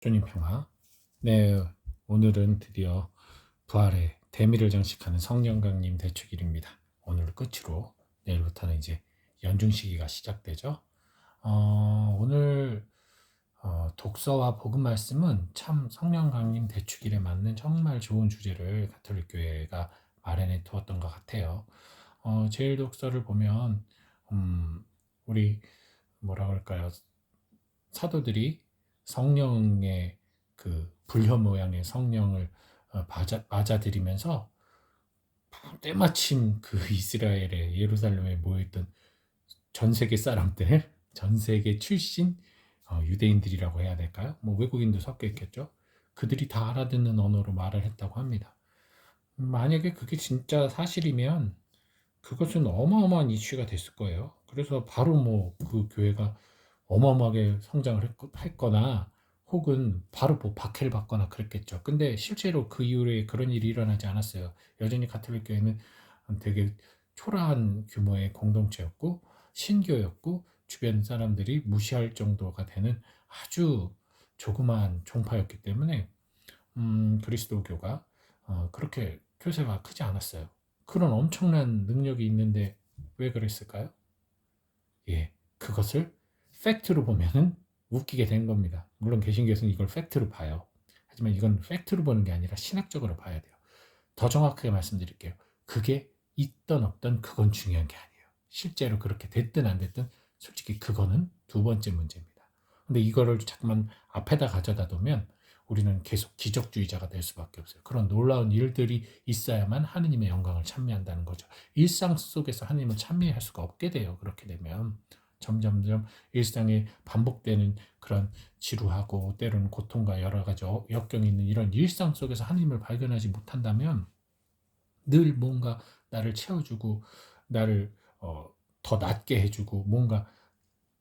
주님 평화. 네, 오늘은 드디어 부활의 대미를 장식하는 성령강림 대축일입니다. 오늘 끝으로 내일부터는 이제 연중 시기가 시작되죠. 오늘 독서와 복음 말씀은 참 성령강림 대축일에 맞는 정말 좋은 주제를 가톨릭 교회가 마련해 두었던 것 같아요. 제일 독서를 보면 우리 뭐라 그럴까요? 사도들이 성령의 그 불효 모양의 성령을 맞아들이면서 때마침 그 이스라엘의 예루살렘에 모여있던 전 세계 사람들, 전 세계 출신 유대인들이라고 해야 될까요? 뭐 외국인도 섞여 있겠죠. 그들이 다 알아듣는 언어로 말을 했다고 합니다. 만약에 그게 진짜 사실이면 그것은 어마어마한 이슈가 됐을 거예요. 그래서 바로 뭐 그 교회가 어마어마하게 성장을 했거나 혹은 바로 뭐 박해를 받거나 그랬겠죠. 근데 실제로 그 이후에 그런 일이 일어나지 않았어요. 여전히 가톨릭 교회는 되게 초라한 규모의 공동체였고 신교였고 주변 사람들이 무시할 정도가 되는 아주 조그마한 종파였기 때문에 그리스도교가 그렇게 표세가 크지 않았어요. 그런 엄청난 능력이 있는데 왜 그랬을까요? 예, 그것을 팩트로 보면은 웃기게 된 겁니다. 물론 개신교에서는 이걸 팩트로 봐요. 하지만 이건 팩트로 보는 게 아니라 신학적으로 봐야 돼요. 더 정확하게 말씀드릴게요. 그게 있던 없던 그건 중요한 게 아니에요. 실제로 그렇게 됐든 안 됐든 솔직히 그거는 두 번째 문제입니다. 근데 이거를 자꾸만 앞에다 가져다 두면 우리는 계속 기적주의자가 될 수밖에 없어요. 그런 놀라운 일들이 있어야만 하느님의 영광을 찬미한다는 거죠. 일상 속에서 하느님을 찬미할 수가 없게 돼요. 그렇게 되면 점점점 일상에 반복되는 그런 지루하고 때로는 고통과 여러 가지 역경이 있는 이런 일상 속에서 하느님을 발견하지 못한다면 늘 뭔가 나를 채워주고 나를 더 낫게 해주고 뭔가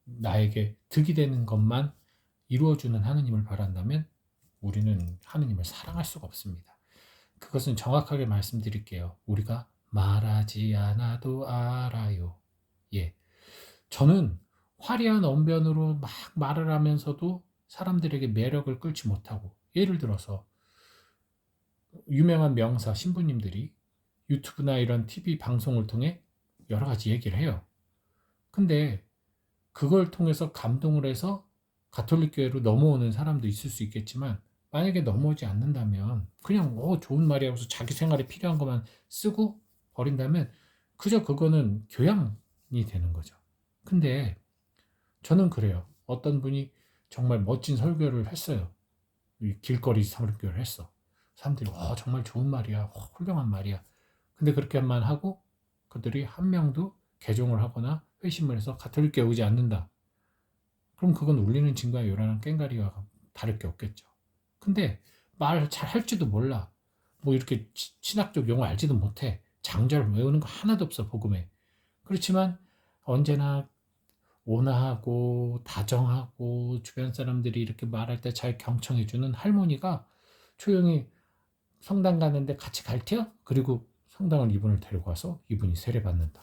나에게 득이 되는 것만 이루어주는 하느님을 바란다면 우리는 하느님을 사랑할 수가 없습니다. 그것은 정확하게 말씀드릴게요. 우리가 말하지 않아도 알아요. 예. 저는 화려한 언변으로 막 말을 하면서도 사람들에게 매력을 끌지 못하고, 예를 들어서 유명한 명사 신부님들이 유튜브나 이런 TV 방송을 통해 여러 가지 얘기를 해요. 근데 그걸 통해서 감동을 해서 가톨릭 교회로 넘어오는 사람도 있을 수 있겠지만 만약에 넘어오지 않는다면 그냥 좋은 말이라고 해서 자기 생활에 필요한 것만 쓰고 버린다면 그저 그거는 교양이 되는 거죠. 근데 저는 그래요. 어떤 분이 정말 멋진 설교를 했어요. 길거리 설교를 했어. 사람들이 정말 좋은 말이야. 훌륭한 말이야. 근데 그렇게만 하고 그들이 한 명도 개종을 하거나 회심을 해서 가톨릭교에 오지 않는다. 그럼 그건 울리는 징과 요란한 꽹과리와 다를 게 없겠죠. 근데 말 잘 할지도 몰라. 뭐 이렇게 신학적 용어 알지도 못해. 장절 외우는 거 하나도 없어, 복음에. 그렇지만 언제나 온화하고 다정하고 주변 사람들이 이렇게 말할 때 잘 경청해주는 할머니가 조용히 성당 가는데 같이 갈테요? 그리고 성당을 이분을 데리고 와서 이분이 세례받는다.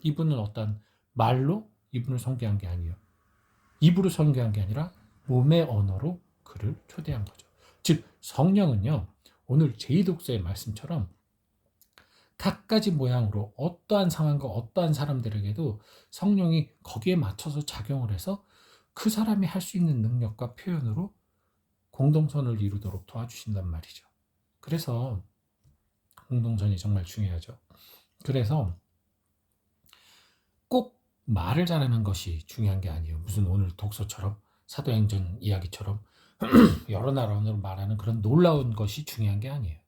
이분은 어떤 말로 이분을 선교한 게 아니에요. 입으로 선교한 게 아니라 몸의 언어로 그를 초대한 거죠. 즉 성령은요, 오늘 제2독서의 말씀처럼 각가지 모양으로 어떠한 상황과 어떠한 사람들에게도 성령이 거기에 맞춰서 작용을 해서 그 사람이 할 수 있는 능력과 표현으로 공동선을 이루도록 도와주신단 말이죠. 그래서 공동선이 정말 중요하죠. 그래서 꼭 말을 잘하는 것이 중요한 게 아니에요. 무슨 오늘 독서처럼 사도행전 이야기처럼 여러 나라 언어로 말하는 그런 놀라운 것이 중요한 게 아니에요.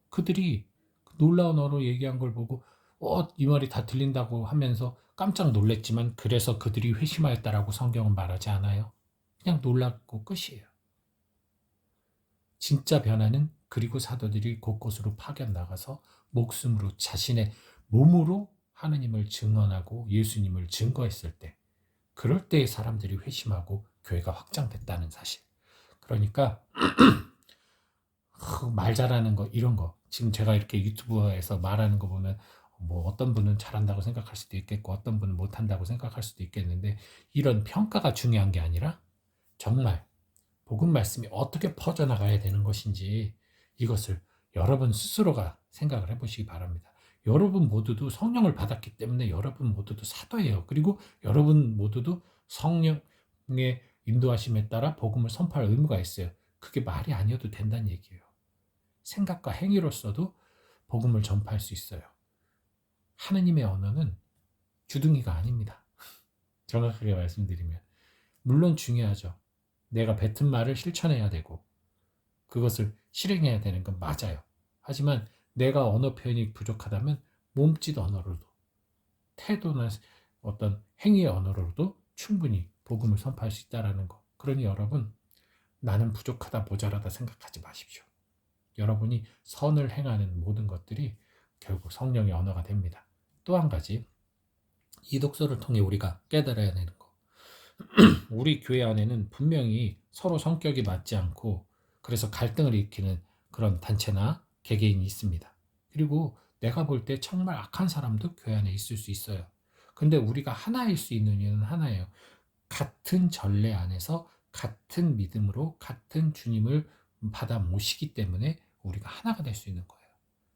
그들이 놀라운 언어로 얘기한 걸 보고 이 말이 다 들린다고 하면서 깜짝 놀랐지만 그래서 그들이 회심하였다라고 성경은 말하지 않아요. 그냥 놀랐고 끝이에요. 진짜 변화는 그리고 사도들이 곳곳으로 파견 나가서 목숨으로 자신의 몸으로 하느님을 증언하고 예수님을 증거했을 때, 그럴 때의 사람들이 회심하고 교회가 확장됐다는 사실. 그러니까 말 잘하는 거 이런 거 지금 제가 이렇게 유튜브에서 말하는 거 보면 뭐 어떤 분은 잘한다고 생각할 수도 있겠고 어떤 분은 못한다고 생각할 수도 있겠는데 이런 평가가 중요한 게 아니라 정말 복음 말씀이 어떻게 퍼져나가야 되는 것인지 이것을 여러분 스스로가 생각을 해보시기 바랍니다. 여러분 모두도 성령을 받았기 때문에 여러분 모두도 사도예요. 그리고 여러분 모두도 성령의 인도하심에 따라 복음을 선포할 의무가 있어요. 그게 말이 아니어도 된다는 얘기예요. 생각과 행위로서도 복음을 전파할 수 있어요. 하느님의 언어는 주둥이가 아닙니다. 정확하게 말씀드리면. 물론 중요하죠. 내가 뱉은 말을 실천해야 되고 그것을 실행해야 되는 건 맞아요. 하지만 내가 언어 표현이 부족하다면 몸짓 언어로도 태도나 어떤 행위의 언어로도 충분히 복음을 선포할 수 있다는 거. 그러니 여러분, 나는 부족하다 모자라다 생각하지 마십시오. 여러분이 선을 행하는 모든 것들이 결국 성령의 언어가 됩니다. 또 한 가지, 이 독서를 통해 우리가 깨달아야 되는 거. 우리 교회 안에는 분명히 서로 성격이 맞지 않고 그래서 갈등을 일으키는 그런 단체나 개개인이 있습니다. 그리고 내가 볼 때 정말 악한 사람도 교회 안에 있을 수 있어요. 근데 우리가 하나일 수 있는 이유는 하나예요. 같은 전례 안에서 같은 믿음으로 같은 주님을 받아 모시기 때문에 우리가 하나가 될 수 있는 거예요.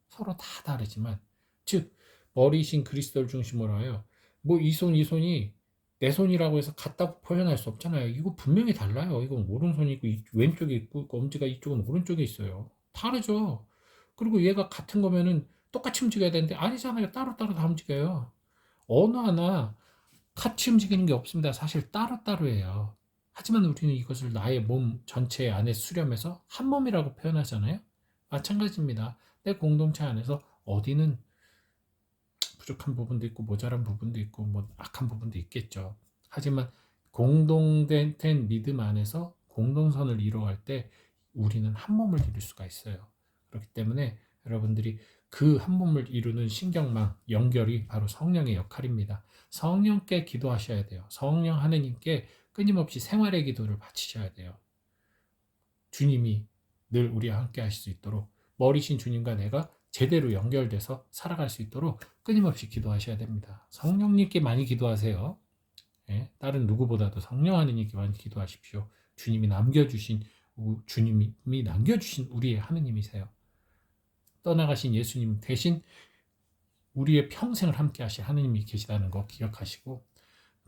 서로 다 다르지만, 즉 머리이신 그리스도를 중심으로 하여 뭐 이 손이 내 손이라고 해서 같다고 표현할 수 없잖아요. 이거 분명히 달라요. 이건 오른손이 있고 왼쪽에 있고 엄지가 이쪽은 오른쪽에 있어요. 다르죠. 그리고 얘가 같은 거면은 똑같이 움직여야 되는데 아니잖아요. 따로따로 다 움직여요. 어느 하나 같이 움직이는 게 없습니다. 사실 따로따로예요. 하지만 우리는 이것을 나의 몸 전체 안에 수렴해서 한 몸이라고 표현하잖아요. 마찬가지입니다. 내 공동체 안에서 어디는 부족한 부분도 있고 모자란 부분도 있고 뭐 악한 부분도 있겠죠. 하지만 공동된 믿음 안에서 공동선을 이루어갈 때 우리는 한 몸을 이룰 수가 있어요. 그렇기 때문에 여러분들이 그 한 몸을 이루는 신경망, 연결이 바로 성령의 역할입니다. 성령께 기도하셔야 돼요. 성령 하느님께 끊임없이 생활의 기도를 바치셔야 돼요. 주님이 늘 우리와 함께 하실 수 있도록 머리신 주님과 내가 제대로 연결돼서 살아갈 수 있도록 끊임없이 기도하셔야 됩니다. 성령님께 많이 기도하세요. 예, 다른 누구보다도 성령 하느님께 많이 기도하십시오. 주님이 남겨주신 우리의 하느님이세요. 떠나가신 예수님 대신 우리의 평생을 함께 하실 하느님이 계시다는 거 기억하시고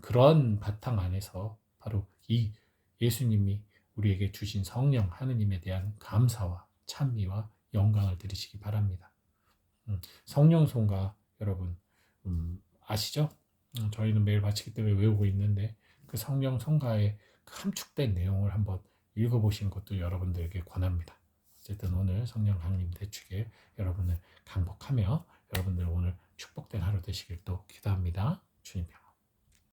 그런 바탕 안에서 바로 이 예수님이 우리에게 주신 성령 하느님에 대한 감사와 찬미와 영광을 드리시기 바랍니다. 성령송가 여러분 아시죠? 저희는 매일 바치기 때문에 외우고 있는데 그 성령송가의 그 함축된 내용을 한번 읽어보시는 것도 여러분들에게 권합니다. 어쨌든 오늘 성령 강림 대축에 여러분을 강복하며 여러분들 오늘 축복된 하루 되시길 또 기도합니다. 주님